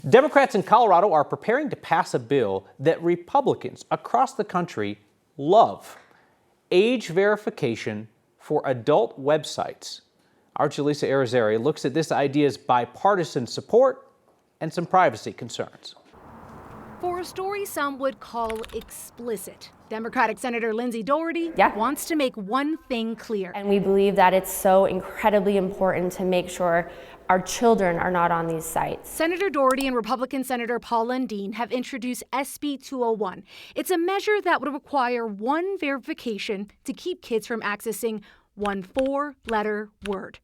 Democrats in Colorado are preparing to pass a bill that Republicans across the country love: age verification for adult websites. Our Jaleesa Arizari looks at this idea's bipartisan support and some privacy concerns. For a story some would call explicit, Democratic Senator Lindsay Doherty wants to make one thing clear. And we believe that it's so incredibly important to make sure our children are not on these sites. Senator Doherty and Republican Senator Paul Lundeen have introduced SB 201. It's a measure that would require one verification to keep kids from accessing one four-letter word.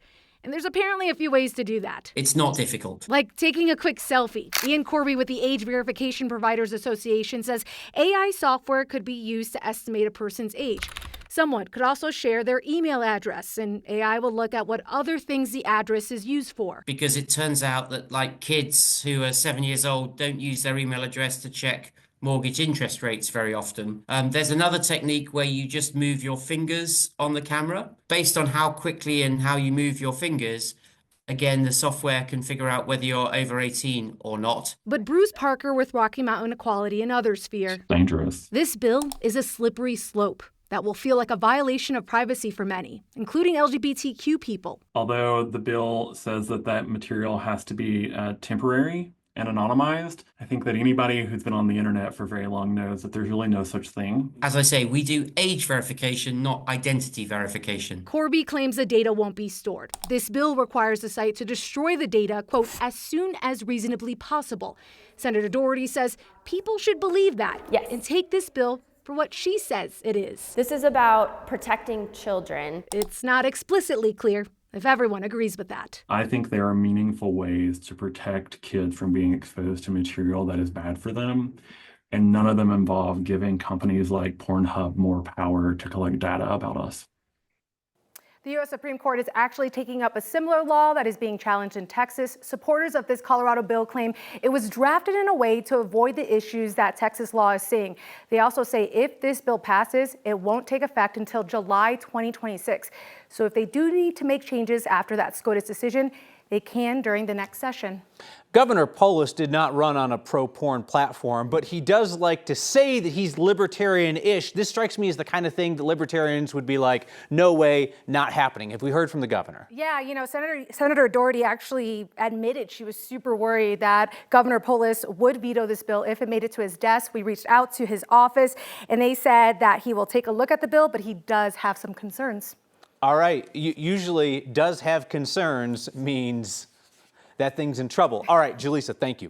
And there's apparently a few ways to do that. It's not difficult. Like taking a quick selfie. Ian Corby with the Age Verification Providers Association says AI software could be used to estimate a person's age. Someone could also share their email address, and AI will look at what other things the address is used for. Because it turns out that, like, kids who are 7 years old don't use their email address to check mortgage interest rates very often. There's another technique where you just move your fingers on the camera. Based on how quickly and how you move your fingers, again, the software can figure out whether you're over 18 or not. But Bruce Parker with Rocky Mountain Equality and others fear it's dangerous. This bill is a slippery slope that will feel like a violation of privacy for many, including LGBTQ people. Although the bill says that material has to be temporary and anonymized, I think that anybody who's been on the internet for very long knows that there's really no such thing. As I say, we do age verification, not identity verification. Corby claims the data won't be stored. This bill requires the site to destroy the data, quote, as soon as reasonably possible. Senator Doherty says people should believe that and take this bill for what she says it is. This is about protecting children. It's not explicitly clear if everyone agrees with that. I think there are meaningful ways to protect kids from being exposed to material that is bad for them, and none of them involve giving companies like Pornhub more power to collect data about us. The U.S. Supreme Court is actually taking up a similar law that is being challenged in Texas. Supporters of this Colorado bill claim it was drafted in a way to avoid the issues that Texas law is seeing. They also say if this bill passes, it won't take effect until July 2026. So if they do need to make changes after that SCOTUS decision, they can during the next session. Governor Polis did not run on a pro-porn platform, but he does like to say that he's libertarian-ish. This strikes me as the kind of thing that libertarians would be like, no way, not happening. Have we heard from the governor? Yeah, you know, Senator Doherty actually admitted she was super worried that Governor Polis would veto this bill if it made it to his desk. We reached out to his office, and they said that he will take a look at the bill, but he does have some concerns. All right, usually does have concerns means that thing's in trouble. All right, Jaleesa, thank you.